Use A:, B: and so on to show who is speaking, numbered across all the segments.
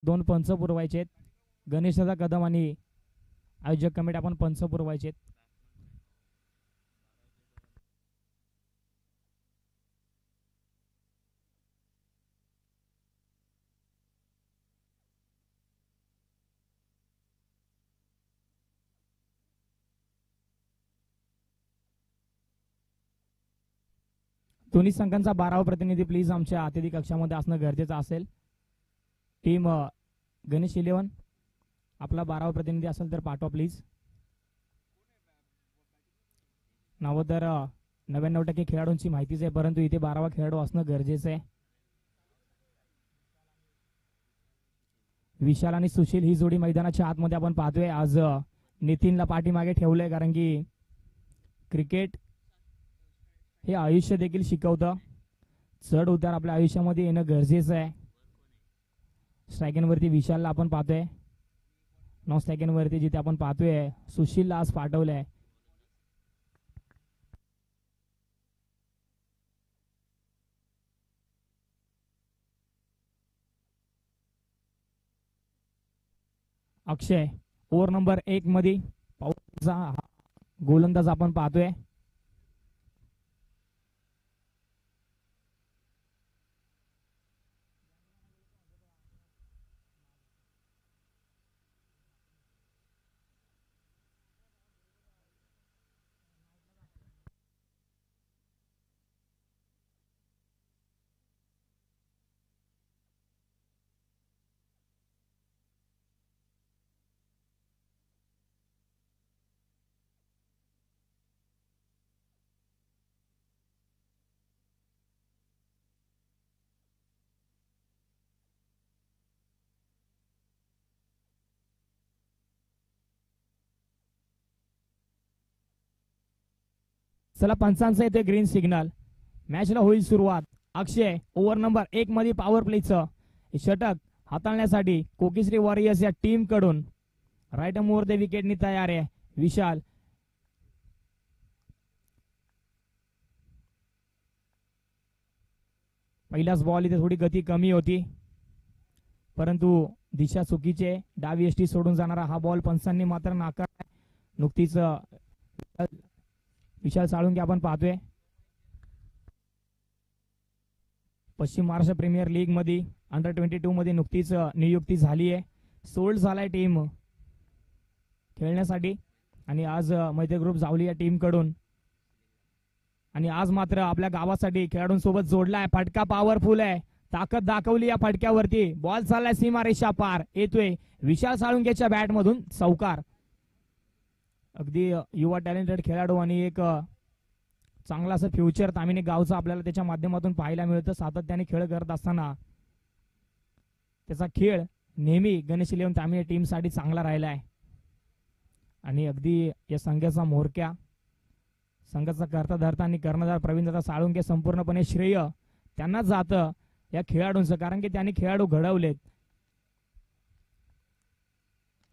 A: 2 पंच पुरवायचे आहेत. गणेशदादा कदम आणि आयोजक कमिटी आपण पंच पुरवायचे आहेत. दोन्ही संघांचा 12वा प्रतिनिधी प्लीज आमच्या अतिथी कक्षामध्ये असणं गरजेचं असेल. टीम गणेश 11 आपला 12वा प्रतिनिधी असेल तर पाठवा प्लीज. नावं तर 99% खेळाडूंची माहितीच आहे, परंतु इथे 12वा खेळाडू असणं गरजेचं आहे. विशाल आणि सुशील ही जोडी मैदानाच्या आतमध्ये आपण पाहतोय. आज नितीनला पाठीमागे ठेवलंय, कारण की क्रिकेट हे आयुष्य देखील शिकवतं. चढ उतार आपल्या आयुष्यामध्ये येणं गरजेचं आहे. स्ट्रायकिंगवरती विशालला आपण पाहतोय. नॉन स्ट्रायकिंगवरती जिथे आपण पाहतोय सुशीलला आज पाठवलंय. अक्षय ओव्हर नंबर 1 मध्ये गोलंदाज आपण पाहतोय. चला पंचांचा येते ग्रीन सिग्नल. मॅचला होईल सुरुवात. अक्षय ओव्हर नंबर 1 मध्ये पॉवर प्लेचं षटक हाताळण्यासाठी कोकिश्री वॉरियर्स या टीम कडून राईट मोर द विकेटनी तयार आहे. विशाल पहिलाच बॉल इथे थोडी गती कमी होती, परंतु दिशा चुकीचे. डावी एसटी सोडून जाणारा हा बॉल पंचांनी मात्र नाकारला. नुकतीच विशाल साळुंके आपण पाहतोय. पश्चिम महाराष्ट्र प्रीमियर लीग मध्ये अंडर-22 मध्ये नुकतीच नियुक्ती झाली आहे. सोल्ड झालाय टीम खेळण्यासाठी आणि आज मैत्री ग्रुप जावली या टीम कडून. आणि आज मात्र आपल्या गावासाठी खेळाडूंसोबत जोडलाय. फटका पॉवरफुल आहे, ताकद दाखवली या फटक्यावरती. बॉल चाललाय सीमारेषा पार, येतोय विशाल साळुंकेच्या बॅट मधून चौकार. अगदी युवा टॅलेंटेड खेळाडू आणि एक चांगला असं फ्युचर तामिनी गावचं आपल्याला त्याच्या माध्यमातून पाहायला मिळतं. सातत्याने खेळ करत असताना त्याचा खेळ नेहमी गणेश 11 तामिनी टीम साठी चांगला राहिला आहे. आणि अगदी या संघाचा म्होरक्या, संघाचा करता धरता आणि कर्णधार प्रवीणदादा साळुंके संपूर्णपणे श्रेय त्यांनाच जातं या खेळाडूंचं, कारण की त्यांनी खेळाडू घडवलेत.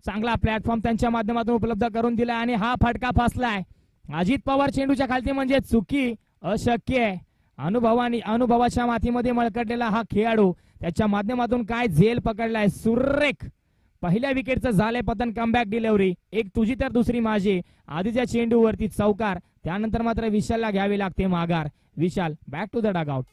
A: चांगला प्लॅटफॉर्म त्यांच्या माध्यमातून उपलब्ध करून दिलाय आणि हा फटका फासलाय. अजित पवार चेंडूच्या खालती म्हणजे चुकी अशक्य आहे. अनुभवाच्या मातीमध्ये मळकटलेला हा खेळाडू त्याच्या माध्यमातून काय झेल पकडलाय. सुरेख पहिल्या विकेटचं झालंय पतन. कमबॅक डिलिव्हरी, एक तुझी तर दुसरी माझी. आधीच्या चेंडूवरती चौकार, त्यानंतर मात्र विशालला घ्यावी लागते माघार. Vishal back to the dugout.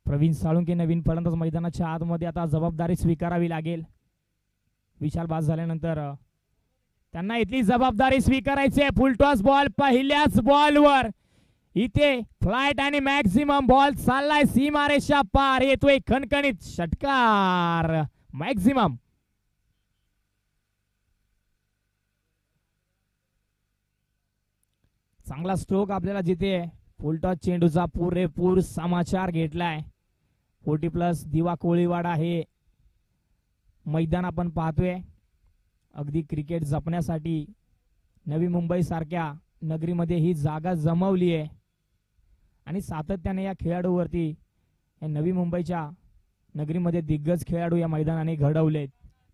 A: Pravin Salunke नवीन फलंदाज मैदानाच्या आतमध्ये. आता जबाबदारी स्वीकारावी लागेल. विशाल बाद झाल्यानंतर त्यांना इथली जबाबदारी स्वीकारायची आहे. फुल टॉस बॉल पहिल्याच बॉलवर इथे फ्लाइट आणि मॅक्झिमम बॉल चाललाय सीमारेषा पार. येतोय खणखणीत षटकार मॅक्झिमम. चांगला स्ट्रोक आपल्याला जिथे फुलटॉस चेंडूचा पुरेपूर समाचार घेतलाय. 40+ दिवा कोळीवाडा हे मैदान आपण पाहतोय. अगदी क्रिकेट जपण्यासाठी नवी मुंबई सारख्या नगरीमध्ये ही जागा जमवली आहे आणि सातत्याने या खेळाडूवरती या नवी मुंबईच्या नगरीमध्ये दिग्गज खेळाडू या मैदानाने घडवलेत.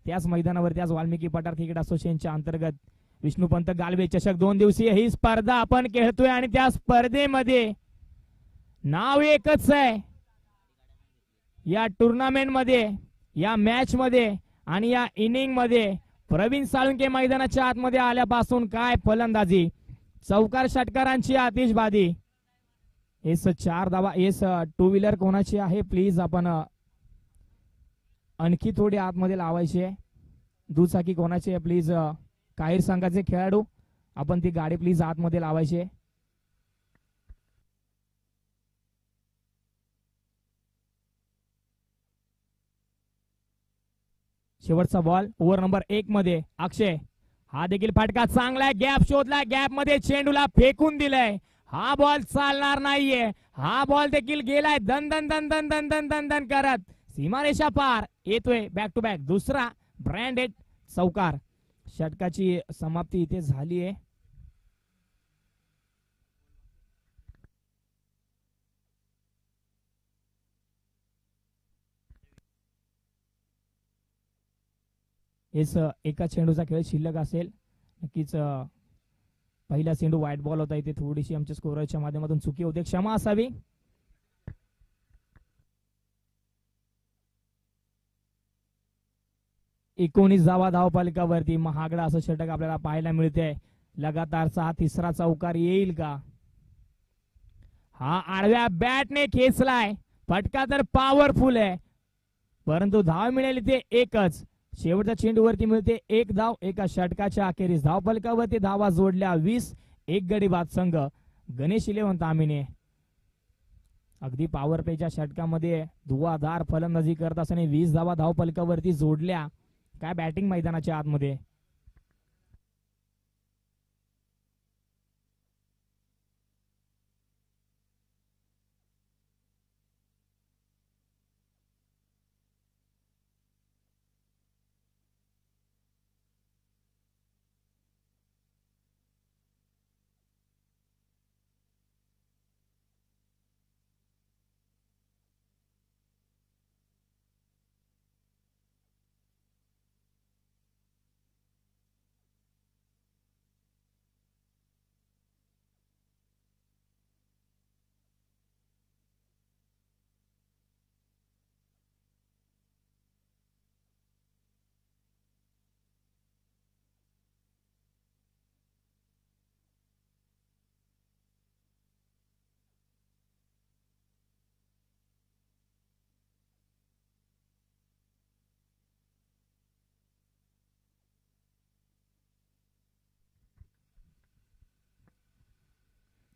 A: त्याच मैदानावरती आज वाल्मिकी पठार क्रिकेट असोसिएशनच्या अंतर्गत विष्णुपंत गालवे चषक 2 दिवसीय ही स्पर्धा आपण खेळतोय आणि त्या स्पर्धेमध्ये नाव एकच आहे. या टुर्नामेंट मध्ये, या मॅच मध्ये आणि या इनिंग मध्ये प्रवीण साळुंके मैदानाच्या आतमध्ये आल्यापासून काय फलंदाजी, चौकार षटकारांची आतिषबाजी. एस 4 धावा. एस 2 व्हीलर कोणाची आहे प्लीज आपण आणखी थोडी आतमध्ये लावायची. दुचाकी कोणाची आहे प्लीज, काहीर संघाचे खेळाडू आपण ती गाडी प्लीज आतमध्ये लावायची. शेवटचा बॉल ओव्हर नंबर 1 मध्ये अक्षय. हा देखील फटका चांगला गॅप शोधला, गॅप मध्ये चेंडूला फेकून दिलाय. हा बॉल चालणार नाहीये. हा बॉल देखील गेलाय दन दन दन दन दन दन दन दन करत सीमारेषा पार. येतोय बॅक टू बॅक दुसरा ब्रँडेड चौकार. षटकाची समाप्ती इथे झाली आहे. हेच एका चेंडूचा खेळ शिल्लक असेल. नक्कीच पहिला चेंडू व्हाईट बॉल होता. इथे थोडीशी आमच्या स्कोररच्या माध्यमातून चुकी होते, क्षमा असावी. एकोणीस धावा धावफलकावरती महागडा असं षटक आपल्याला पाहायला मिळते. लगातारचा हा तिसरा चौकार येईल का? हा आडव्या बॅटने खेचलाय. फटका तर पॉवरफुल आहे परंतु धाव मिळाली ते एकच. शेवटच्या चेंडूवरती मिळते 1 धाव. एका षटकाच्या अखेरीस धावफलकावरती धावा जोडल्या 20. एक गडी बाद संघ गणेश इलेव्हन तामिने. अगदी पॉवर प्लेच्या षटकामध्ये धुवाधार फलंदाजी करत असताना 20 धावा धावफलकावरती जोडल्या. काय बॅटिंग मैदानाच्या आतमध्ये.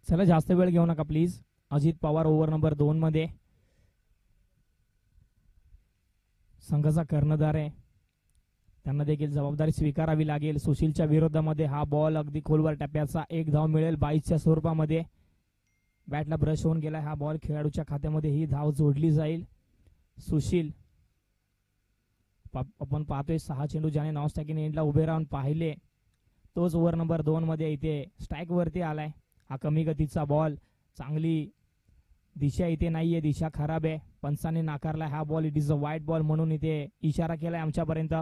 A: चला जास्त वेळ घेऊ नका please. Ajit Pawar over number 2 मध्ये. संघाचा कर्णधार आहे, त्यांना देखील जबाबदारी स्वीकारावी लागेल. सुशीलच्या विरोधामध्ये हा बॉल अगदी खोलवर टप्प्याचा 1 धाव मिळेल 22च्या स्वरूपामध्ये. बॅटला ब्रश होऊन गेलाय हा बॉल. खेळाडूच्या खात्यामध्ये ही धाव जोडली जाईल. सुशील आपण पाहतोय 6 चेंडू ज्याने नॉन स्ट्रायकिंग एंडला उभे राहून पाहिले तोच ओव्हर नंबर 2 मध्ये इथे स्ट्राईक वरती आलाय. हा कमी गतीचा बॉल. चांगली दिशा इथे नाहीये, दिशा खराब आहे. पंचाने नाकारलाय हा ball. It is a white ball म्हणून इथे इशारा केलाय आमच्यापर्यंत.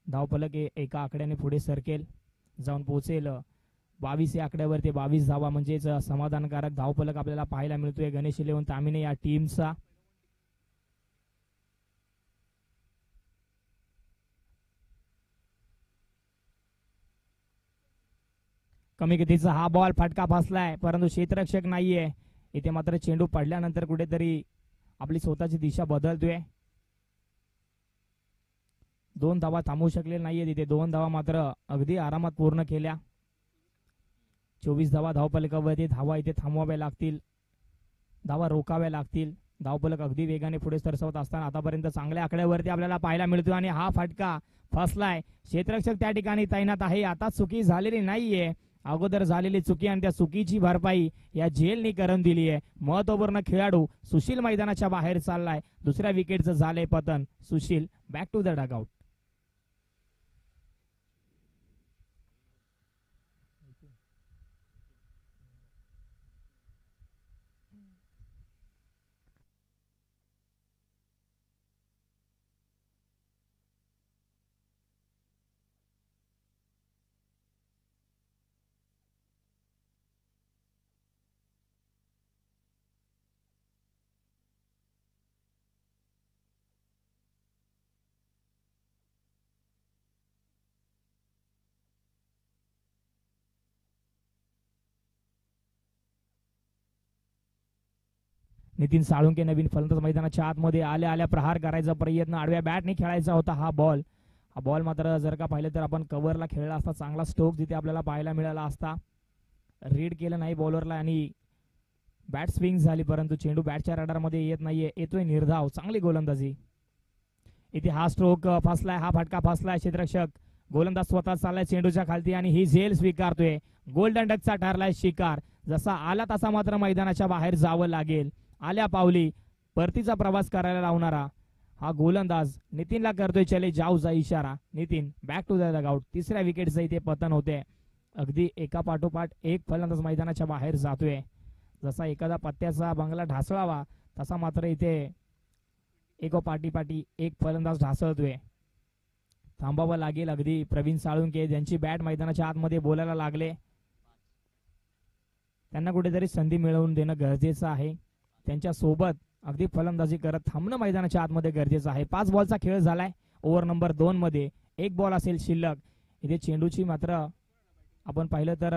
A: धावफलक एका आकड्याने पुढे सरकेल, जाऊन पोहोचेल 22 या आकड्यावरती 22 धावा म्हणजेच समाधानकारक धावफलक आपल्याला पाहायला मिळतोय गणेश इलेव्हन तामिने या टीमचा. कमी गतीचा हा बॉल. फटका फसलाय परंतु क्षेत्ररक्षक नाहीये इथे. मात्र चेंडू पडल्यानंतर कुठेतरी आपली स्वतःची दिशा बदलतोय. 2 धावा थांबवू शकले नाहीये तिथे. 2 धावा मात्र अगदी आरामात पूर्ण केल्या. 24 धावा धावफलकावरती. धावा इथे थांबवाव्या लागतील, धावा रोकाव्या लागतील. धावफलक अगदी वेगाने पुढे सरसवत असताना आतापर्यंत चांगल्या आकड्यावरती आपल्याला पाहायला मिळतो आणि हा फटका फसलाय. क्षेत्ररक्षक त्या ठिकाणी तैनात आहे. आता चुकी झालेली नाहीये, अगोदर झालेली चुकी आणि त्या चुकीची भरपाई या झेलनी करून दिली आहे. महत्वपूर्ण खेळाडू सुशील मैदानाच्या बाहेर चाललाय. दुसऱ्या विकेटचं झालंय पतन. Sushil back to the dugout. Nitin Salunke नवीन फलंदाज मैदानाच्या आतमध्ये आल्या आल्या प्रहार करायचा प्रयत्न, आडव्या बॅटने खेळायचा होता हा बॉल मात्र जर का पाहिलं तर आपण कव्हरला खेळला असता, चांगला स्ट्रोक जिथे आपल्याला पाहायला मिळाला असता. रीड केलं नाही बॉलरला आणि बॅट स्विंग झाली, परंतु चेंडू बॅटच्या रडारमध्ये येत नाहीये. येतोय निर्धाव, चांगली गोलंदाजी. इथे हा स्ट्रोक फसलाय, हा फटका फसलाय. क्षेत्ररक्षक गोलंदाज स्वतः चाललाय चेंडूच्या खालती आणि ही झेल स्वीकारतोय. गोल्डन डकचा ठरलाय शिकार. जसा आला तसा मात्र मैदानाच्या बाहेर जावं लागेल. आल्या पावली परतीचा प्रवास करायला लावणारा हा गोलंदाज नितीनला करतोय चले जाऊ जा इशारा. Nitin back to the dugout. तिसऱ्या विकेटचं इथे पतन होते. अगदी एका पाठोपाठ एक फलंदाज मैदानाच्या बाहेर जातोय. जसा एखादा पत्त्याचा बंगला ढासळावा तसा मात्र इथे एका पाठीपाठी एक फलंदाज ढासळतोय. थांबावं लागेल. अगदी प्रवीण साळुंके ज्यांची बॅट मैदानाच्या आतमध्ये बोलायला लागले, त्यांना कुठेतरी संधी मिळवून देणं गरजेचं आहे. त्यांच्या सोबत अगदी फलंदाजी करत थांबणं मैदानाच्या आतमध्ये गरजेचं आहे. 5 बॉलचा खेळ झालाय. ओव्हर नंबर 2 मध्ये 1 बॉल असेल शिल्लक. इथे चेंडूची मात्र आपण पाहिलं तर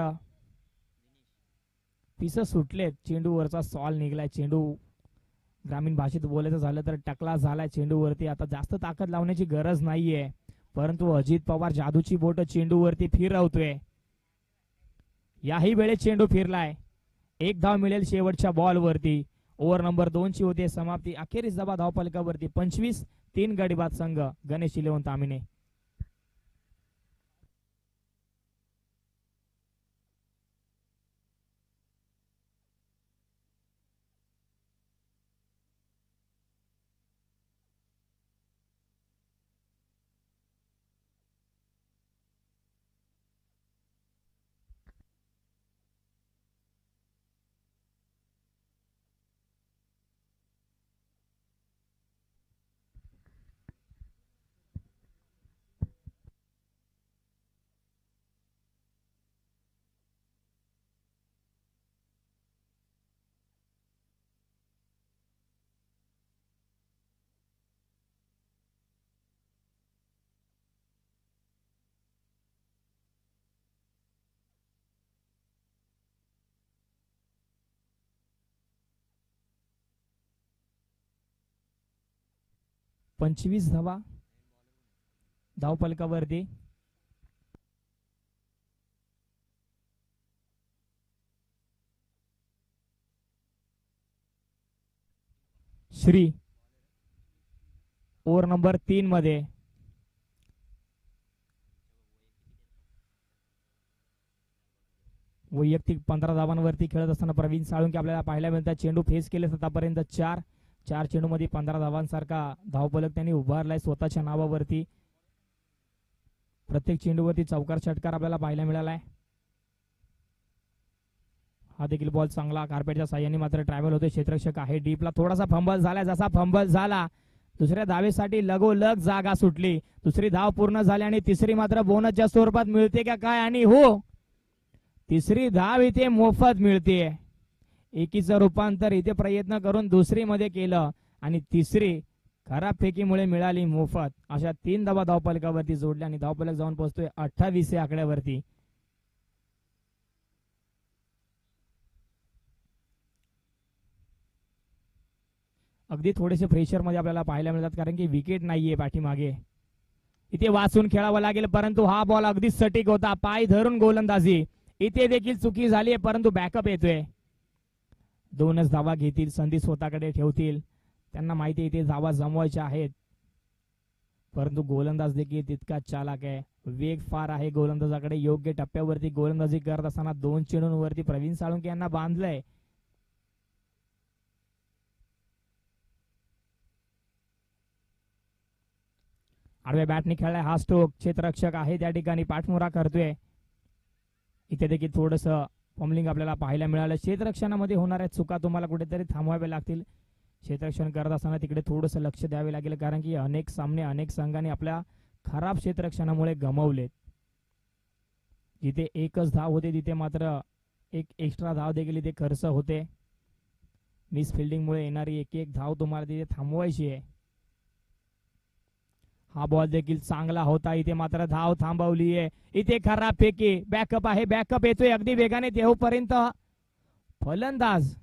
A: पिसं सुटलेत. चेंडूवरचा सॉल निघलाय. चेंडू ग्रामीण भाषेत बोलायचं झालं तर टकला झालाय चेंडूवरती. आता जास्त ताकद लावण्याची गरज नाहीये, परंतु अजित पवार जादूची बोट चेंडूवरती फिरवतोय. याही वेळेत चेंडू फिरलाय. 1 धाव मिळेल शेवटच्या बॉलवरती. ओव्हर नंबर 2 ची होते समाप्ती. अखेरीस धावा धावफलकावरती 25-3 गडीबाद संघ गणेश इलेव्हन तामिने. पंचवीस धावा धावफलकावरती. श्री ओव्हर नंबर 3 मध्ये वैयक्तिक 15 धावांवरती खेळत असताना प्रवीण साळुंके आपल्याला पाहायला मिळतात. चेंडू फेस केले आतापर्यंत 4 चेंडू मध्ये 15 धावांसारखा धावफलक त्यांनी उभारलाय स्वतःच्या नावावरती. प्रत्येक चेंडूवरती चौकार षटकार आपल्याला पाहायला मिळालाय. हा देखील बॉल चांगला कार्पेटच्या साह्याने मात्र ट्रॅव्हल होते. क्षेत्ररक्षक आहे डीपला. थोडासा फंबल झाला. जसा फंबल झाला दुसऱ्या धावेसाठी लगोलग जागा सुटली. दुसरी धाव पूर्ण झाली आणि तिसरी मात्र बोनसच्या स्वरूपात मिळते का काय, आणि हो तिसरी धाव इथे मोफत मिळते. एकीचं रूपांतर इथे प्रयत्न करून दुसरी मध्ये केलं आणि तिसरी खराब फेकीमुळे मिळाली मोफत. अशा 3 धावा धावफलकावरती जोडल्या आणि धावफलक जाऊन पोहोचतोय 28 आकड्यावरती. अगदी थोडेसे प्रेशर मध्ये आपल्याला पाहायला मिळतात कारण की विकेट नाहीये पाठीमागे. इथे वाचून खेळावं लागेल, परंतु हा बॉल अगदी सटीक होता. पाय धरून गोलंदाजी. इथे देखील चुकी झाली आहे, परंतु बॅकअप येतोय. दोनच धावा घेतील, संधी स्वतःकडे ठेवतील. त्यांना माहिती इथे धावा जमवायच्या आहेत, परंतु गोलंदाज देखील तितकाच चालाक आहे. वेग फार आहे गोलंदाजाकडे. योग्य टप्प्यावरती गोलंदाजी करत असताना 2 चेंडूंवरती प्रवीण साळुंके यांना बांधलंय. आडव्या बॅटने खेळलाय हा स्ट्रोक. क्षेत्ररक्षक आहे त्या ठिकाणी, पाठमोरा करतोय. इथे देखील थोडस फॉर्मलिंग आपल्याला पाहायला मिळालं. क्षेत्ररक्षणामध्ये होणाऱ्या चुका तुम्हाला कुठेतरी थांबवाव्या लागतील. क्षेत्ररक्षण करत असताना तिकडे थोडस लक्ष द्यावे लागेल, कारण की अनेक सामने अनेक संघांनी आपल्या खराब क्षेत्ररक्षणामुळे गमावलेत. जिथे एकच धाव होते तिथे मात्र एक एक्स्ट्रा धाव देखील इथे खर्च होते. मिस फिल्डिंगमुळे येणारी एक एक धाव तुम्हाला तिथे थांबवायची आहे. हा बॉल देखील चांगला होता, इथे मात्र धाव थांबवली आहे. इथे खराब फेकी. बॅकअप आहे, बॅकअप येतोय अगदी वेगाने देऊपर्यंत. फलंदाज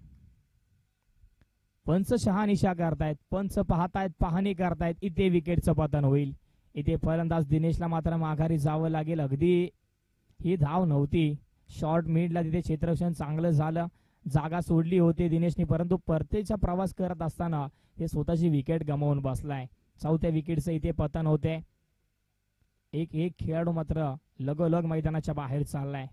A: पंच शहानिशा करतायत, पंच पाहतायत, पाहणी करतायत. इथे विकेटचं पतन होईल. इथे फलंदाज दिनेशला मात्र माघारी जावं लागेल. अगदी ही धाव नव्हती. शॉर्ट मिडला तिथे क्षेत्ररक्षण चांगलं झालं, जागा सोडली होती दिनेशने, परंतु परतीचा प्रवास करत असताना ते स्वतःची विकेट गमावून बसलाय. चौथ्या विकेटचं इथे पतन होते. एक एक खेळाडू मात्र लगोलग मैदानाच्या बाहेर चाललाय.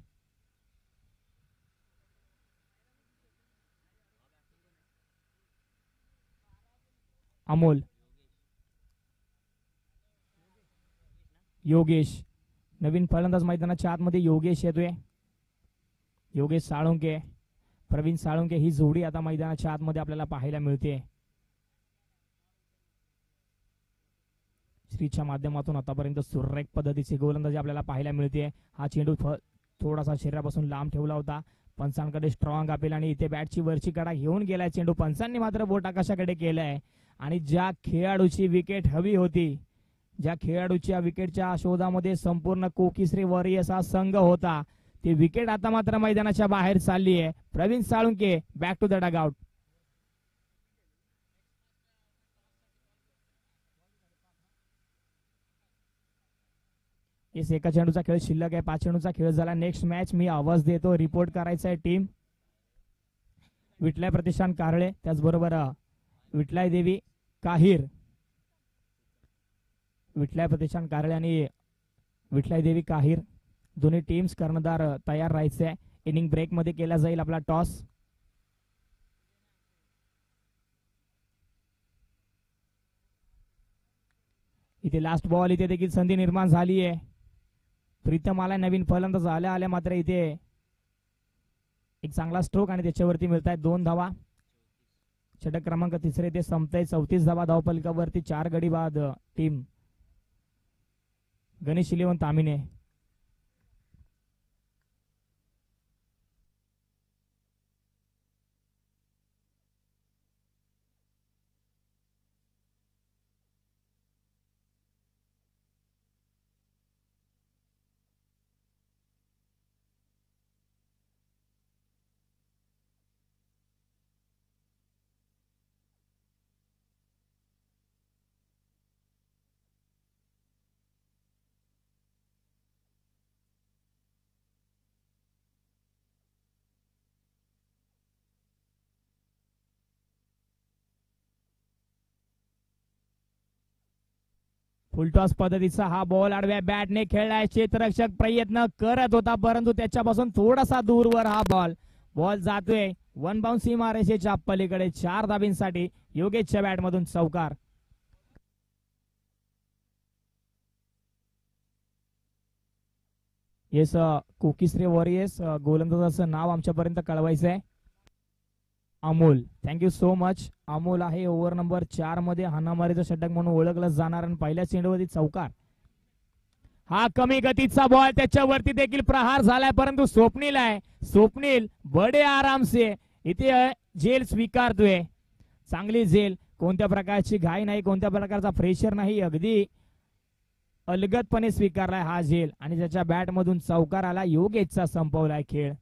A: अमोल, योगेश, नवीन फलंदाज मैदानाच्या आतमध्ये योगेश येतोय. योगेश साळुंके, प्रवीण साळुंके ही जोडी आता मैदानाच्या आतमध्ये आपल्याला पाहायला मिळते. श्रीच्या माध्यमातून आतापर्यंत सुरेख पद्धतीची गोलंदाजी आपल्याला पाहायला मिळते. हा चेंडू थोडासा शरीरापासून लांब ठेवला होता. पंचांकडे स्ट्रॉंग अपील आणि इथे बॅटची वरची कडा घेऊन गेलाय चेंडू. पंचांनी मात्र बोट आकाशाकडे केलाय. आणि ज्या खेळाडूची विकेट हवी होती, ज्या खेळाडूच्या विकेटच्या शोधामध्ये संपूर्ण कोकिसरे वॉरियर्स हा संघ होता, ती विकेट आता मात्र मैदानाच्या बाहेर चालली आहे. Praveen Salunke back to the dugout. Yes, एका चेंडूचा खेळ शिल्लक आहे. 5 चेंडूचा खेळ झाला. नेक्स्ट मॅच मी आवाज देतो. रिपोर्ट करायचा आहे टीम. विठलाय प्रतिष्ठान कारळे, त्याचबरोबर विठलाय देवी काहीर. विठलाय प्रतिष्ठान कारळे आणि विठलाय देवी काहीर दोन्ही टीम्स कर्णधार तयार राहायचे. इनिंग ब्रेक मध्ये केला जाईल आपला टॉस. इथे लास्ट बॉल, इथे देखील संधी निर्माण झाली आहे. प्रीतम आला नवीन फलंदाज. आल्या आल्या मात्र इथे एक चांगला स्ट्रोक आणि त्याच्यावरती मिळत आहेत 2 धावा. षटक क्रमांक 3 ते संपतंय. 34 धावा धावफलकावरती. 4 गडी बाद टीम गणेश इलेव्हन तामिने. फुलटॉस पद्धतीचा हा बॉल आडव्या बॅटने खेळलाय. क्षेत्ररक्षक प्रयत्न करत होता, परंतु त्याच्यापासून थोडासा दूरवर हा बॉल जातोय. 1 बाउन्स सीमारेषेच्या पलीकडे. 4 धाबींसाठी योगेशच्या बॅटमधून चौकार. येस, कोकिसरे वॉरियर्स गोलंदाजाचं नाव आमच्यापर्यंत कळवायचं आहे. Amol, thank you so much. Amol आहे ओव्हर नंबर 4 मध्ये हाणामारीचा षटक म्हणून ओळखलं जाणार. आणि पहिल्या चेंडूवरती चौकार. हा कमी गतीचा बॉल, त्याच्यावरती देखील प्रहार झालाय, परंतु स्वप्नील आहे. स्वप्नील बडे आराम से इथे झेल स्वीकारतोय. चांगली झेल. कोणत्या प्रकारची घाई नाही, कोणत्या प्रकारचा प्रेशर नाही, अगदी अलगदपणे स्वीकारलाय हा झेल. आणि त्याच्या बॅट मधून चौकार आला. योगेशचा संपवलाय खेळ.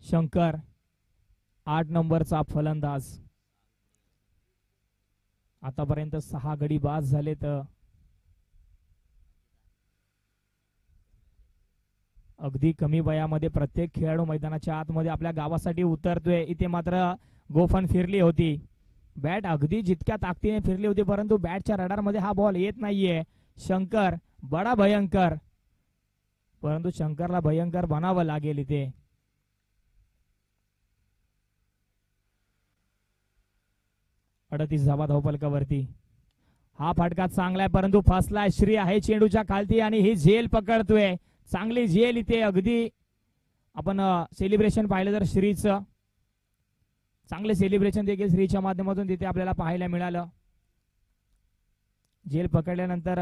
A: शंकर 8 नंबरचा फलंदाज. आतापर्यंत 6 गडी बाद झालेत. अगदी कमी वयामध्ये प्रत्येक खेळाडू मैदानाच्या आतमध्ये आपल्या गावासाठी उतरतोय. इथे मात्र गोफन फिरली होती. बॅट अगदी जितक्या ताकदीने फिरली होती परंतु बॅटच्या रडार मध्ये हा बॉल येत नाहीये. शंकर बडा भयंकर, परंतु शंकरला भयंकर बनावं लागेल इथे. अडतीस धावा धावफलकावरती. हा फटका चांगला आहे परंतु फसलाय. श्री आहे चेंडूच्या खालती आणि ही झेल पकडतोय. चांगली झेल इथे. अगदी आपण सेलिब्रेशन पाहिलं तर श्रीचं चांगले सेलिब्रेशन देखील श्रीच्या माध्यमातून तिथे आपल्याला पाहायला मिळालं. झेल पकडल्यानंतर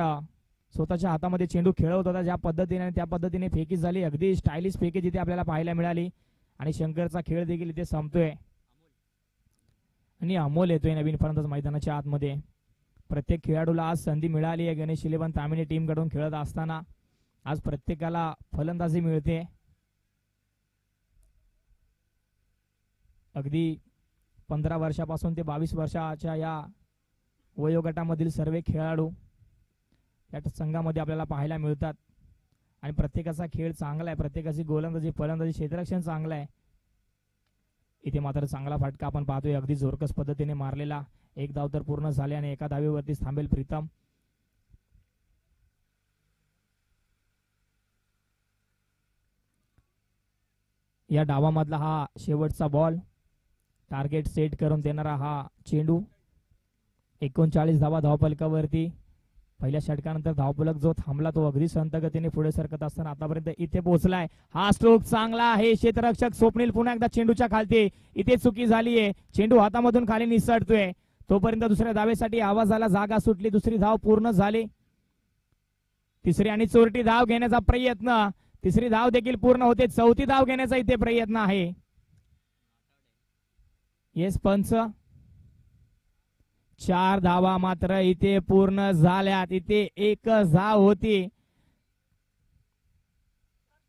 A: स्वतःच्या हातामध्ये चेंडू खेळवत होता ज्या पद्धतीने, त्या पद्धतीने फेकी झाली. अगदी स्टायलिश फेकी तिथे आपल्याला पाहायला मिळाली आणि शंकरचा खेळ देखील इथे संपतोय आणि अमोल येतोय नवीन फलंदाज मैदानाच्या आतमध्ये. प्रत्येक खेळाडूला आज संधी मिळाली आहे. गणेश इलेव्हन तामिनी टीम कडून खेळत असताना आज प्रत्येकाला फलंदाजी मिळते. अगदी 15 वर्षापासून ते 22 वर्षाच्या या वयोगटामधील सर्व खेळाडू या संघामध्ये आपल्याला पाहायला मिळतात आणि प्रत्येकाचा खेळ चांगला आहे. प्रत्येकाची गोलंदाजी, फलंदाजी, क्षेत्ररक्षण चांगलं आहे. इथे मात्र चांगला फटका आपण पाहतोय. अगदी जोरकस पद्धतीने मारलेला. एक धाव तर पूर्ण झाले आणि एका धावेवरतीच थांबेल प्रीतम. या डावामधला हा शेवटचा बॉल. टार्गेट सेट करून देणारा हा चेंडू. 39 धावा धावफलकावरती. पहिल्या षटकानंतर धावफलक जो थांबला तो अगदी संत गतीने पुढे सरकत असताना आतापर्यंत इथे पोहोचलाय. हा स्ट्रोक चांगला आहे. क्षेत्ररक्षक स्वप्नील पुन्हा एकदा चेंडूच्या खालती. इथे चुकी झालीये. चेंडू हातामधून खाली निसटतोय. तोपर्यंत दुसऱ्या धावेसाठी आवाजाला जागा सुटली. दुसरी धाव पूर्ण झाली. तिसरी आणि चोरटी धाव घेण्याचा प्रयत्न. तिसरी धाव देखील पूर्ण होते. चौथी धाव घेण्याचा इथे प्रयत्न आहे. येस पंच. 4 धावा मात्र इथे पूर्ण झाल्यात. इथे एक धाव होती.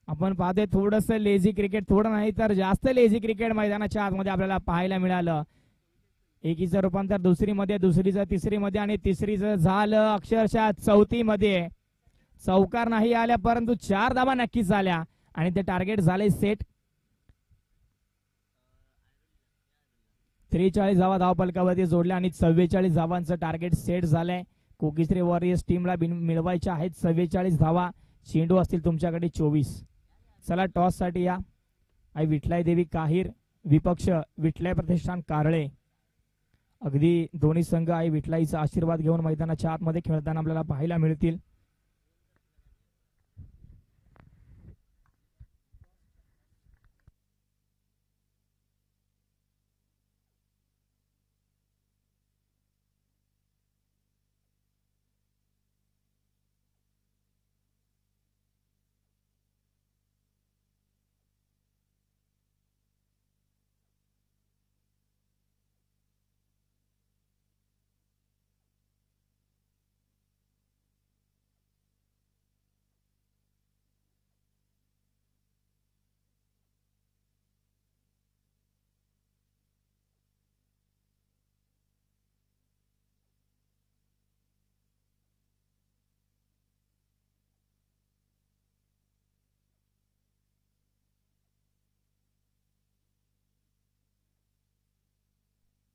A: आपण पाहतोय थोडस लेझी क्रिकेट, थोडं नाही तर जास्त लेझी क्रिकेट मैदानाच्या आतमध्ये आपल्याला पाहायला मिळालं. एकीचं रूपांतर दुसरी मध्ये, दुसरीचं तिसरी मध्ये आणि तिसरीचं झालं अक्षरशः चौथी मध्ये. चौकार नाही आल्या परंतु 4 धावा नक्कीच आल्या आणि ते टार्गेट झाले सेट. 43 धावा धावफलकावरती जोडल्या आणि 44 धावांचं टार्गेट सेट झालंय. कोकिश्री वॉरियर्स टीमला मिळवायच्या आहेत 44 धावा. चेंडू असतील तुमच्याकडे 24. चला टॉस साठी या. आई विठलाई देवी काहीर विपक्ष विठलाई प्रतिष्ठान कारळे. अगदी दोन्ही संघ आई विठलाईचा आशीर्वाद घेऊन मैदानाच्या आतमध्ये खेळताना आपल्याला पाहायला मिळतील.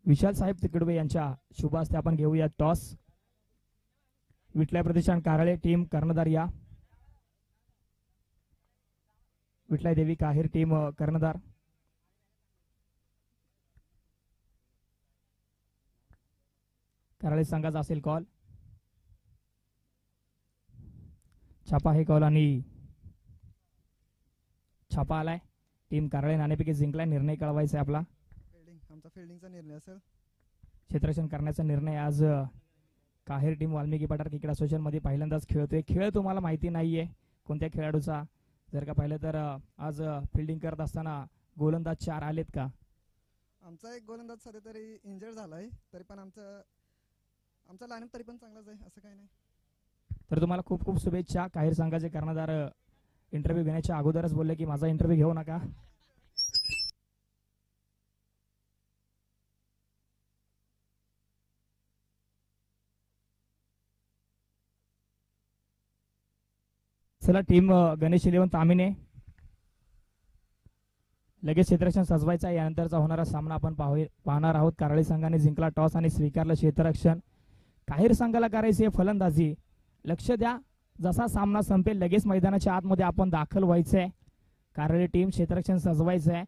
A: विशाल साहेब तिकडवे यांच्या शुभ हस्ते आपण घेऊया टॉस. विठलाई प्रतिष्ठान कारळे टीम कर्णधार या. विठलाई देवी काहीर टीम कर्णधार. कारळे संघाचा असेल कॉल. छापा हे कॉल आणि छापा आलाय. टीम कारळे नाणेफेकी जिंकलाय. निर्णय कळवायचा आहे आपला.
B: आमचा फिल्डिंगचा निर्णय असेल.
A: क्षेत्ररक्षण करण्याचा निर्णय आज काहेर टीम वाल्मिकी पठार क्रिकेट असोसिएशन मध्ये पहिल्यांदाच खेळतोय. खेळ तुम्हाला माहिती नाहीये कोणत्या खेळाडूचा. जर का पाहिलं तर आज फिल्डिंग करत असताना गोलंदाज 4 आलेत का?
B: आमचा एक गोलंदाज सध्या तरी इंजर्ड झालाय. तरी पण आमचा लाईनअप तरी पण चांगलाच आहे, असं काही नाही.
A: तर तुम्हाला खूप खूप शुभेच्छा. काहीर संघाचे कर्णधार इंटरव्ह्यू घेण्याच्या अगोदरच बोलले की माझा इंटरव्ह्यू घेऊ नका. चला टीम गणेश इलेव्हन तामिने लगेच क्षेत्ररक्षण सजवायचं आहे. यानंतरचा होणारा सामना आपण पाहणार आहोत. कारळी संघाने जिंकला टॉस आणि स्वीकारलं क्षेत्ररक्षण. काहीर संघाला करायची आहे फलंदाजी. लक्ष द्या, जसा सामना संपेल लगेच मैदानाच्या आतमध्ये आपण दाखल व्हायचंय. कारळी टीम क्षेत्ररक्षण सजवायचं आहे.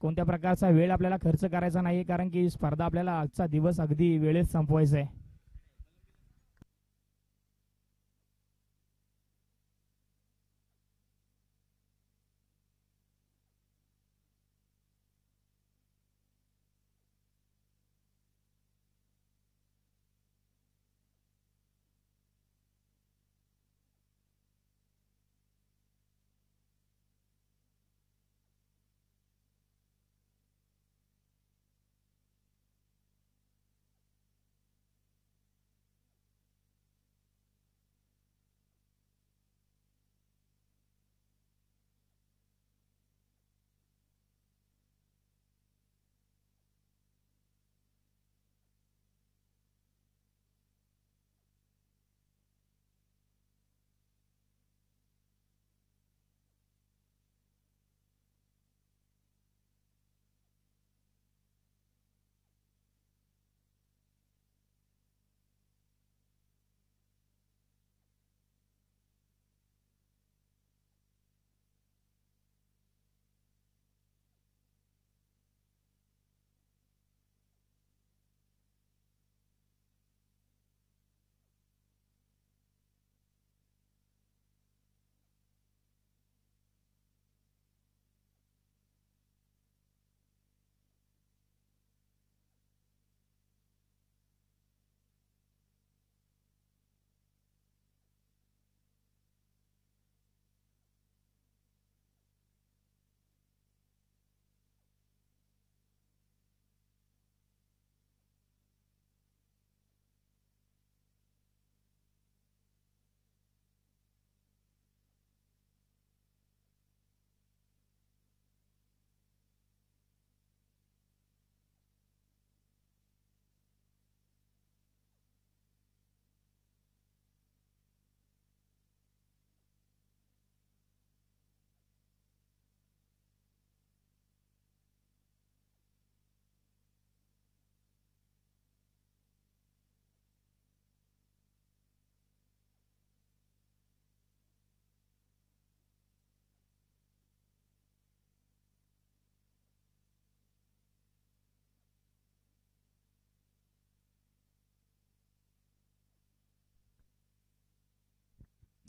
A: कोणत्या प्रकारचा वेळ आपल्याला खर्च करायचा नाही, कारण की स्पर्धा आपल्याला आजचा दिवस अगदी वेळेत संपवायचा आहे.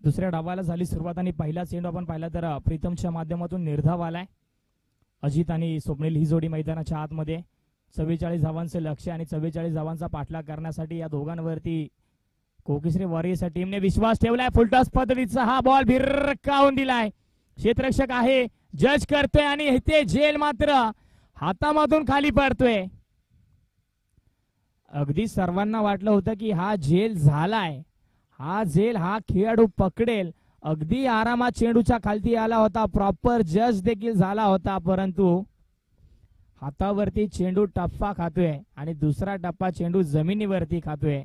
A: दुसऱ्या डावाला झाली सुरुवात आणि पहिला चेंडू आपण पाहिला तर प्रीतमच्या माध्यमातून निर्धाव आलाय. अजित आणि स्वप्नील ही जोडी मैदानाच्या आतमध्ये. 44 धावांचे लक्ष्य आणि 44 धावांचा पाठलाग करण्यासाठी या दोघांवरती कोकिश्री वॉरियर्स टीमने विश्वास ठेवलाय. फुलटॉस पद्धतीचा हा बॉल भिरकावून दिलाय. क्षेत्ररक्षक आहे, जज करतोय आणि इथे झेल मात्र हातामधून खाली पडतोय. अगदी सर्वांना वाटलं होतं की हा झेल झालाय, हा झेल हा खेळाडू पकडेल. अगदी आरामात चेंडूच्या खालती आला होता, प्रॉपर जज देखील झाला होता, परंतु हातावरती चेंडू टप्पा खातोय आणि दुसरा टप्पा चेंडू जमिनीवरती खातोय.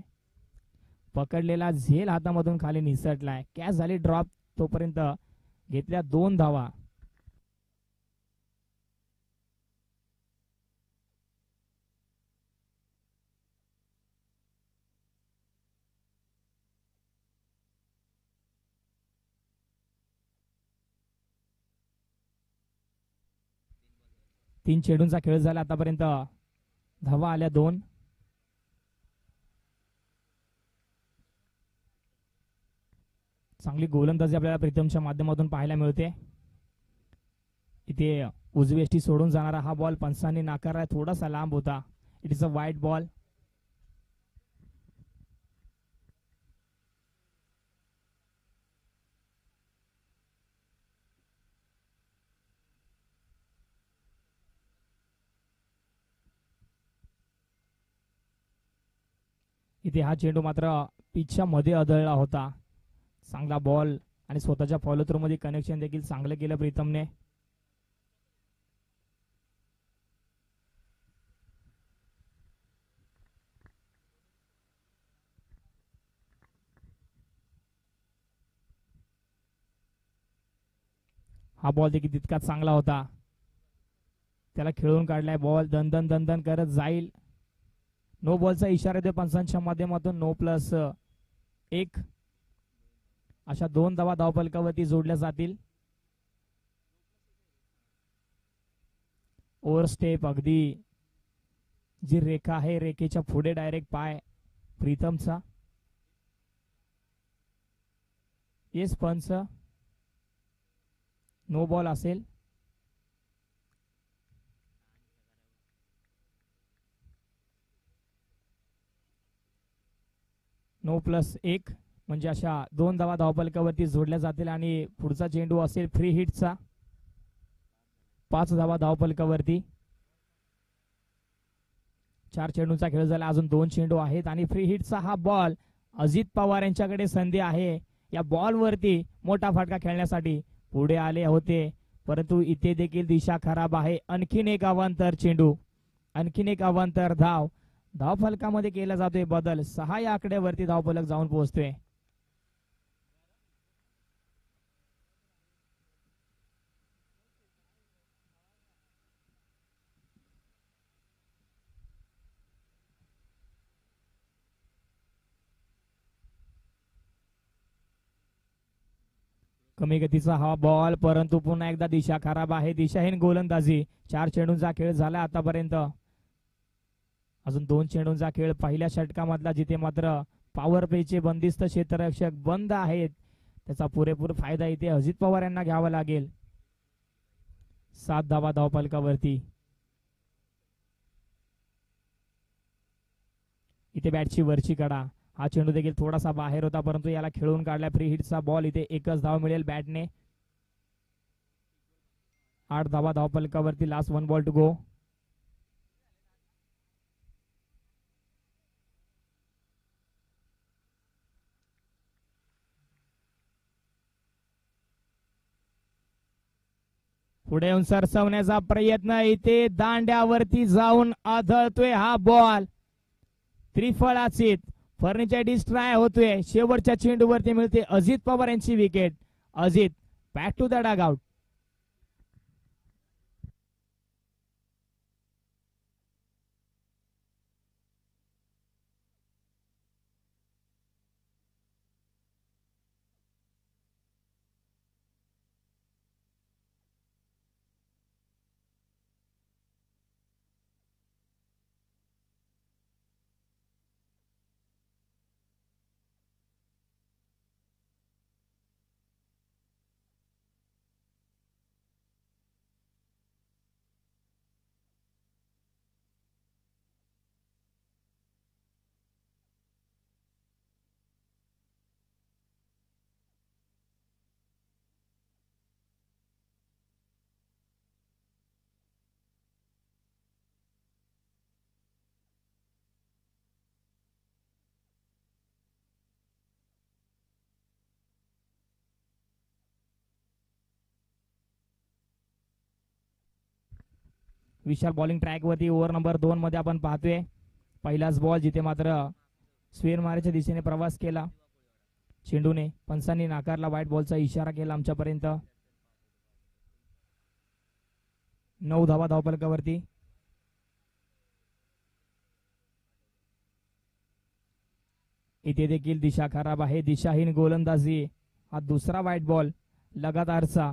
A: पकडलेला झेल हातामधून खाली निसटलाय. कॅच झाली ड्रॉप. तोपर्यंत घेतल्या 2 धावा. तीन चेंडूंचा खेळ झाला आतापर्यंत. धावा आल्या 2. चांगली गोलंदाजी आपल्याला प्रीतमच्या माध्यमातून पाहायला मिळते. इथे उजवी एष्टी सोडून जाणारा हा बॉल पंचांनी नाकारला. थोडासा लांब होता. It is a wide ball. इथे हा चेंडू मात्र पिचच्या मध्ये आदळला होता. चांगला बॉल आणि स्वतःच्या फॉलो थ्रू मध्ये कनेक्शन देखील चांगलं केलं प्रीतमने. हा बॉल देखील तितकाच चांगला होता. त्याला खेळून काढलाय. बॉल दन दन करत जाईल. नो बॉलचा इशारा देतो पंचांच्या माध्यमातून. नो प्लस 1 अशा 2 धावा धावफलकावरती जोडल्या जातील. ओव्हर स्टेप अगदी जी रेखा आहे रेखेच्या पुढे डायरेक्ट पाय प्रीतमचा. येस पंच नो बॉल असेल. नो प्लस 1 म्हणजे अशा 2 धावा धावफलकावरती जोडल्या जातील आणि पुढचा चेंडू असेल फ्री हिटचा. 5 धावा धावफलकावरती. 4 चेंडूंचा खेळ झाला. अजून 2 चेंडू आहेत आणि फ्री हिटचा हा बॉल. अजित पवार यांच्याकडे संधी आहे या बॉल वरती मोठा फटका खेळण्यासाठी. पुढे आले होते परंतु इथे देखील दिशा खराब आहे. आणखीन एक अवांतर चेंडू. आणखीन एक अवांतर धाव. धावफलकामध्ये केला जातोय बदल. 6 या आकड्यावरती धावफलक जाऊन पोहोचतोय. कमी गतीचा हा बॉल परंतु पुन्हा एकदा दिशा खराब आहे. दिशाहीन गोलंदाजी. 4 चेंडूंचा खेळ झाला आतापर्यंत. अजून 2 चेंडूंचा खेळ पहिल्या षटकामधला जिथे मात्र पॉवर प्लेचे बंदिस्त क्षेत्ररक्षक बंद आहेत त्याचा पुरेपूर फायदा इथे अजित पवार यांना घ्यावा लागेल. 7 धावा धावफलकावरती. इथे बॅटची वरची कडा. हा चेंडू देखील थोडासा बाहेर होता परंतु याला खेळून काढला. फ्री हिटचा बॉल. इथे एकच धाव मिळेल बॅटने. 8 धावा धावफलकावरती. Last 1 ball to go. पुढे येऊन सरसवण्याचा प्रयत्न. इथे दांड्यावरती जाऊन आदळतोय हा बॉल. त्रिफळाचीत फर्निचर डिस्ट्राय होतोय. शेवटच्या चेंडूवरती मिळते अजित पवार यांची wicket. Ajit back to the dugout. Vishal bowling track वरती. ओव्हर नंबर 2 मध्ये आपण पाहतोय पहिलाच बॉल जिथे मात्र स्वेर मारेच्या दिशेने प्रवास केला चेंडूने. पंचांनी नाकारला. व्हाईट बॉलचा इशारा केला आमच्यापर्यंत. 9 धावा धावफलकावरती. इथे देखील दिशा खराब आहे. दिशाहीन गोलंदाजी. हा दुसरा व्हाईट बॉल लगातारचा.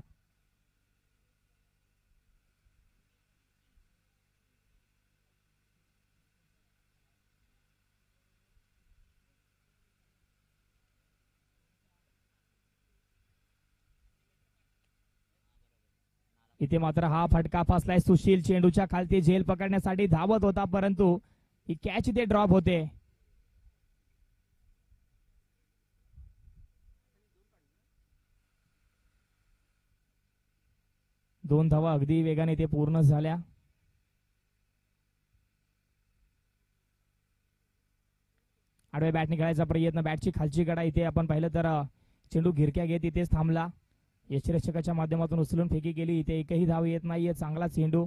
A: इथे मात्र हा फटका फसलाय. सुशील चेंडूच्या खालती झेल पकडण्यासाठी धावत होता परंतु ही कॅच इथे ड्रॉप होते. दोन धावा अगदी वेगाने इथे पूर्ण झाल्या. आडव्या बॅटने खेळायचा प्रयत्न. बॅटची खालची कडा. इथे आपण पाहिलं तर चेंडू घिरक्या घेत इथेच थांबला. यष्टिरक्षकाच्या माध्यमातून उचलून फेकी केली. इथे एकही धाव येत नाहीये. चांगला चेंडू.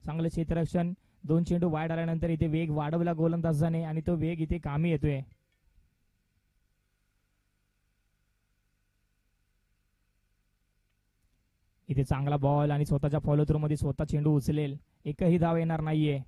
A: चांगलं क्षेत्ररक्षण. 2 चेंडू वाईड आल्यानंतर इथे वेग वाढवला गोलंदाजाने आणि तो वेग इथे कामी येतोय. इथे चांगला बॉल आणि स्वतःच्या फॉलो थ्रू मध्ये स्वतः चेंडू उचलेल, एकही धाव येणार नाहीये.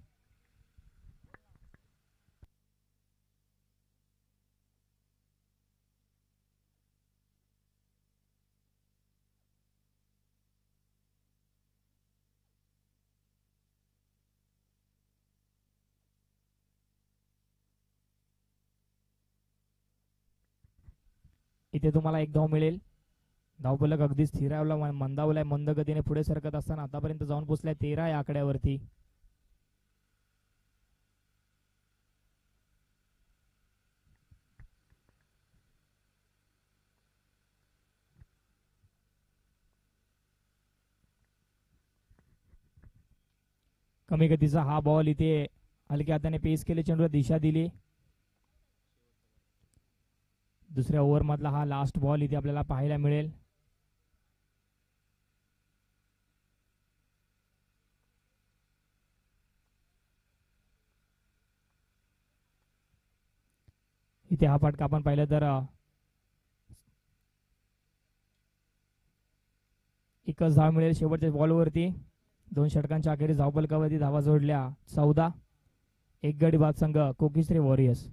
A: इथे तुम्हाला एक धाव मिळेल. धावफलक अगदी स्थिरावला मंदावलाय, मंद गतीने पुढे सरकत असताना आतापर्यंत जाऊन पोहोचलाय 13 या आकड्यावरती. कमी गतीचा हा बॉल इथे हलक्या हाताने पेस केले, चेंडूला दिशा दिली. दुसऱ्या ओव्हर मधला हा लास्ट बॉल इथे आपल्याला पाहायला मिळेल. इथे हा फटका आपण पाहिलं तर एकच धाव मिळेल शेवटच्या बॉलवरती. 2 षटकांच्या अखेरीस धावफलकावरती धावा जोडल्या 14. एक गडी बाद संघ कोकिश्री वॉरियर्स.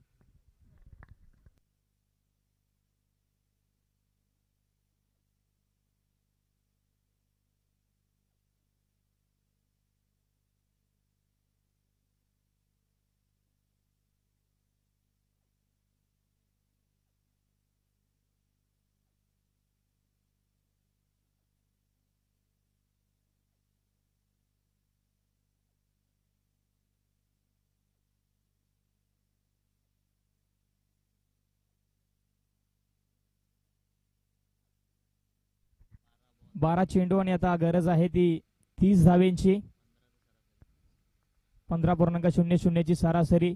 A: बारा चेंडू आणि आता गरज आहे ती 30 धावेंची. 15.00 ची सरासरी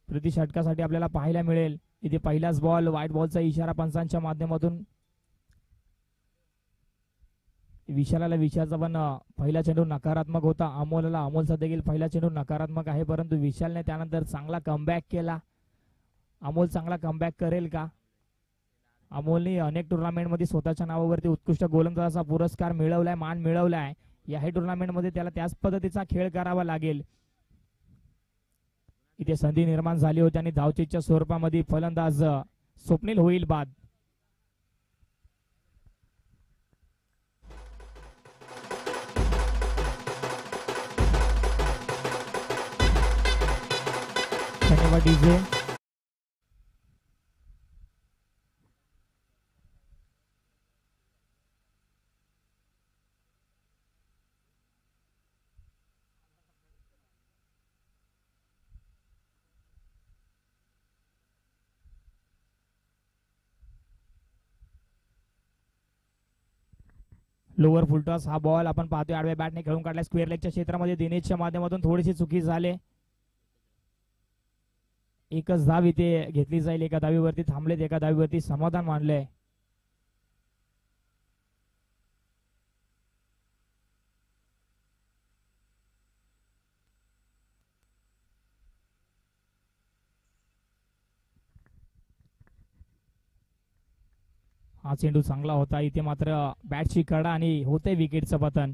A: प्रति षटकासाठी आपल्याला पाहायला मिळेल. इथे पहिलाच बॉल, व्हाईट बॉलचा इशारा पंचांच्या माध्यमातून. विशालाला विशालचा पण पहिला चेंडू नकारात्मक होता. अमोलचा देखील पहिला चेंडू नकारात्मक आहे, परंतु विशालने त्यानंतर चांगला कमबॅक केला. अमोल चांगला कमबॅक करेल का? अमोलने अनेक टुर्नामेंटमध्ये स्वतःच्या नावावरती उत्कृष्ट गोलंदाजाचा पुरस्कार मिळवलाय, मान मिळवलाय. याही टुर्नामेंटमध्ये त्याला त्याच पद्धतीचा खेळ करावा लागेल. इथे संधी निर्माण झाली होती आणि धावचीच्या स्वरूपामध्ये फलंदाज स्वप्नील होईल बाद. धन्यवाद डीजे. लोअर फुलटॉस हा बॉल आपण पाहतोय आडव्या बॅटने खेळून काढला स्क्वेअर लेगच्या क्षेत्रामध्ये. दिनेशच्या माध्यमातून थोडीशी चुकी झाले. एकच धाव इथे घेतली जाईल. एका धावीवरती थांबलेत, एका धावीवरती समाधान मानले. हा चेंडू चांगला होता. इथे मात्र बॅटची कडा आणि होते विकेटचं पतन.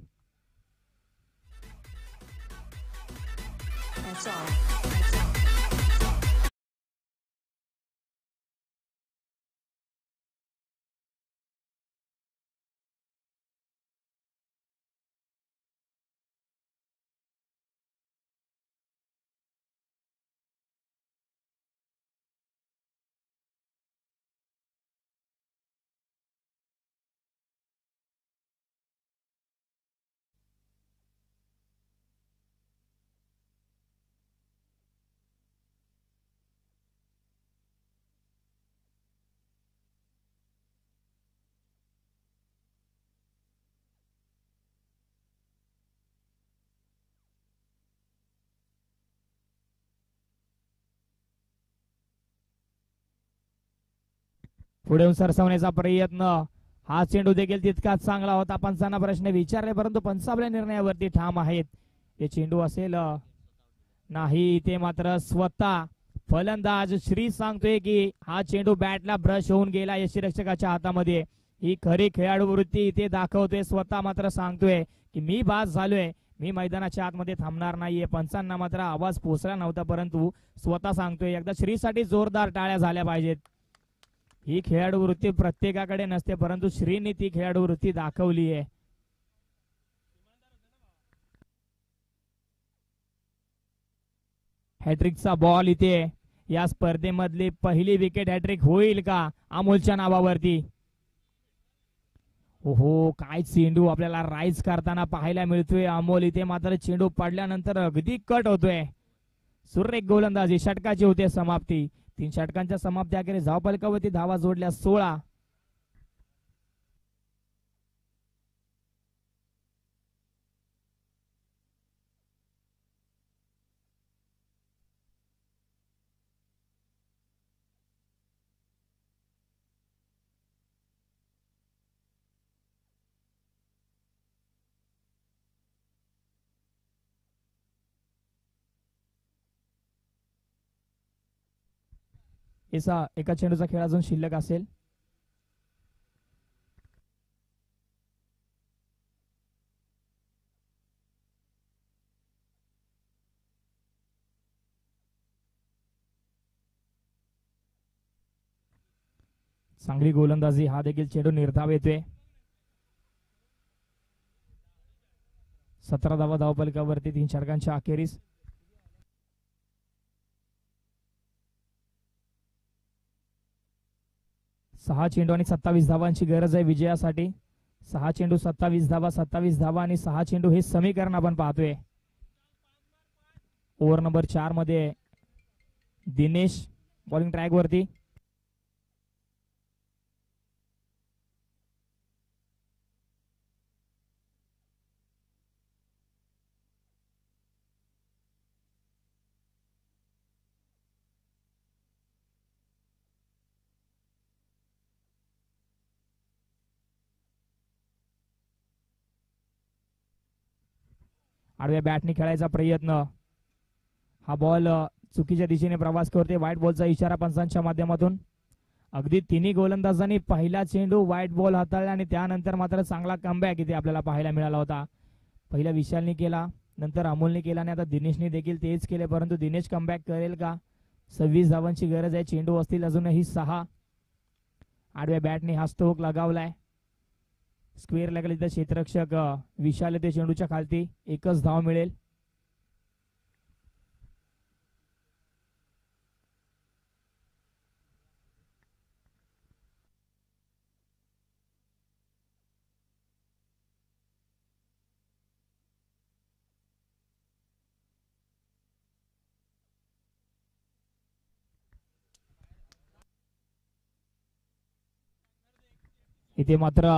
A: पुढे सरसावण्याचा प्रयत्न. हा चेंडू देखील तितकाच चांगला होता. पंचांना प्रश्न विचारले परंतु पंच आपल्या निर्णयावरती ठाम आहेत. हे चेंडू असेल नाही. ते मात्र स्वतः फलंदाज श्री सांगतोय की हा चेंडू बॅटला ब्रश होऊन गेला यष्टीरक्षकाच्या हातामध्ये. ही खरी खेळाडू वृत्ती इथे दाखवतोय. स्वतः मात्र सांगतोय की मी बास झालोय, मी मैदानाच्या आतमध्ये थांबणार नाहीये. पंचांना मात्र आवाज पोचला नव्हता, परंतु स्वतः सांगतोय. एकदा श्रीसाठी जोरदार टाळ्या झाल्या पाहिजेत. ही खेळाडू वृत्ती प्रत्येकाकडे नसते, परंतु श्रीने ती खेळाडू वृत्ती दाखवली आहे. हॅट्रिकचा बॉल इथे. या स्पर्धेमधली पहिली विकेट हॅट्रिक होईल का अमोलच्या नावावरती? ओहो, काय चेंडू आपल्याला राईज करताना पाहायला मिळतोय. अमोल इथे मात्र चेंडू पडल्यानंतर अगदी कट होतोय. सुरेख गोलंदाजी, षटकाची होते समाप्ती. 3 षटकांच्या समाप्ती अखेर धावफलकावरती धावा जोडल्या 16. एका चेंडूचा खेळ अजून शिल्लक असेल. चांगली गोलंदाजी, हा देखील चेंडू निर्धाव येतोय. 17 धावा धावफलकावरती 3 षटकांच्या अखेरीस. सहा चेंडू आणि 27 धावांची गरज आहे विजयासाठी. 6 चेंडू 27 धावा, 27 धावा आणि 6 चेंडू हे समीकरण आपण पाहतोय. ओव्हर नंबर 4 मध्ये दिनेश बॉलिंग ट्रॅक वरती. आडव्या बॅटने खेळायचा प्रयत्न. हा बॉल चुकीच्या दिशेने प्रवास करते. व्हाईट बॉलचा इशारा पंचांच्या माध्यमातून. अगदी तिन्ही गोलंदाजांनी पहिला चेंडू व्हाईट बॉल हाताळला आणि त्यानंतर मात्र चांगला कमबॅक इथे आपल्याला पाहायला मिळाला होता. पहिला विशालने केला, नंतर अमोलने केला आणि आता दिनेशने देखील तेच केले, परंतु दिनेश कमबॅक करेल का? 26 धावांची गरज आहे. चेंडू असतील अजूनही 6. आडव्या बॅटने हा स्ट्रोक लगावलाय. स्क्वेअर लागेल इथं क्षेत्ररक्षक विशाल येते चेंडूच्या खालती. 1च धाव मिळेल. इथे मात्र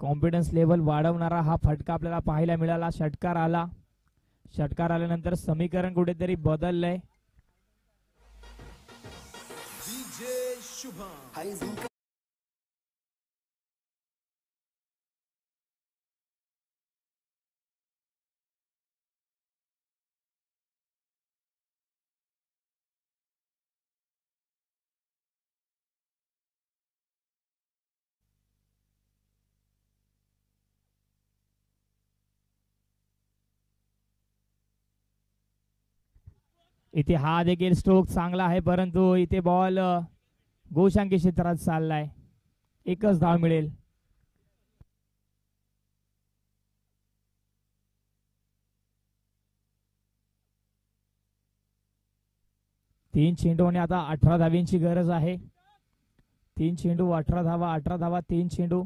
A: कॉन्फिडन्स लेवल वाढवणारा हा फटका आपल्याला पाहायला मिळाला. षटकार आला. षटकार आल्यानंतर समीकरण कुठेतरी बदललंय. इथे हा देखील स्ट्रोक चांगला आहे, परंतु इथे बॉल गोशांकी क्षेत्रात चाललाय. 1च धाव मिळेल. तीन चेंडू आणि आता 18 धावींची गरज आहे. 3 चेंडू 18 धावा, 18 धावा 3 चेंडू.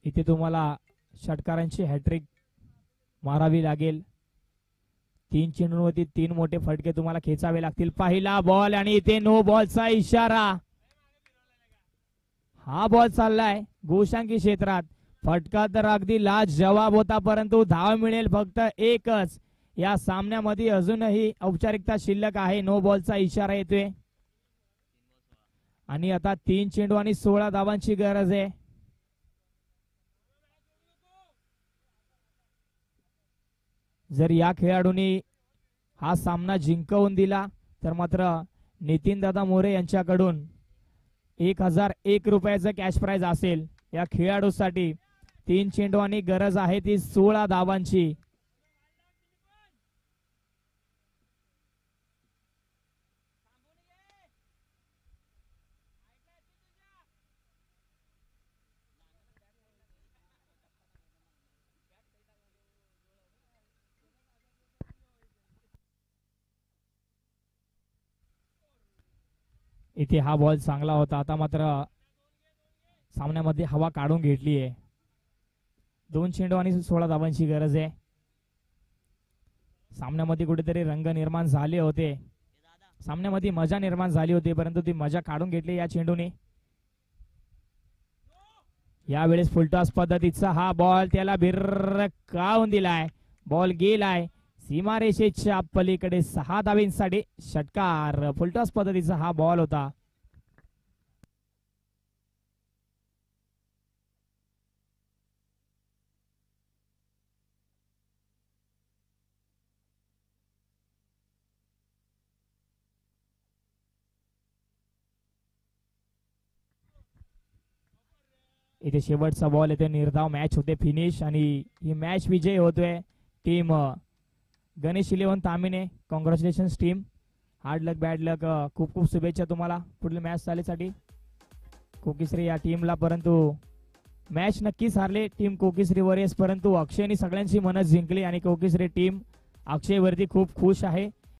A: इथे तुम्हाला षटकारांची हॅट्रिक मारावी लागेल. 3 चेंडूंवरती 3 मोठे फटके तुम्हाला खेचावे लागतील. पहिला बॉल आणि इथे नो बॉलचा इशारा. हा बॉल चाललाय गोशांकी क्षेत्रात. फटका तर अगदी लाजवाब होता, परंतु धाव मिळेल फक्त 1च. या सामन्यामध्ये अजूनही औपचारिकता शिल्लक आहे. नो बॉलचा इशारा येतोय आणि आता 3 चेंडू आणि 16 धावांची गरज आहे. जर या खेळाडूंनी हा सामना जिंकवून दिला तर मात्र नितीन दादा मोरे यांच्याकडून 1001 रुपयाचं कॅश प्राइज असेल या खेळाडूसाठी. 3 चेंडू आणि गरज आहे ती 16 धावांची. इथे हा बॉल चांगला होता. आता मात्र सामन्यामध्ये हवा काढून घेतली आहे. 2 चेंडू आणि 16 धावांची गरज आहे. सामन्यामध्ये कुठेतरी रंग निर्माण झाले होते, सामन्यामध्ये मजा निर्माण झाली होती, परंतु ती मजा काढून घेतली या चेंडूने. यावेळेस फुलटॉस पद्धतीचा हा बॉल त्याला भिरकावून दिलाय. बॉल गेलाय सीमारेषेच्या पलीकडे. 6 धावांसाठी षटकार. फुलटॉस पद्धतीचा हा बॉल होता. इथे शेवटचा बॉल येते. निर्धाव मॅच होते फिनिश आणि ही मॅच विजय होतोय टीम गणेश 11 तामिने. Congratulations team. Hard luck bad luck. खूप खूप शुभेच्छा तुम्हाला पुढील मॅच चालीसाठी कोकिश्री या टीमला. परंतु मॅच नक्कीच हारले टीम कोकिश्री वॉरियर्स, परंतु अक्षयने सगळ्यांची मनं जिंकली आणि कोकिश्री टीम अक्षयवरती खूप खुश आहे.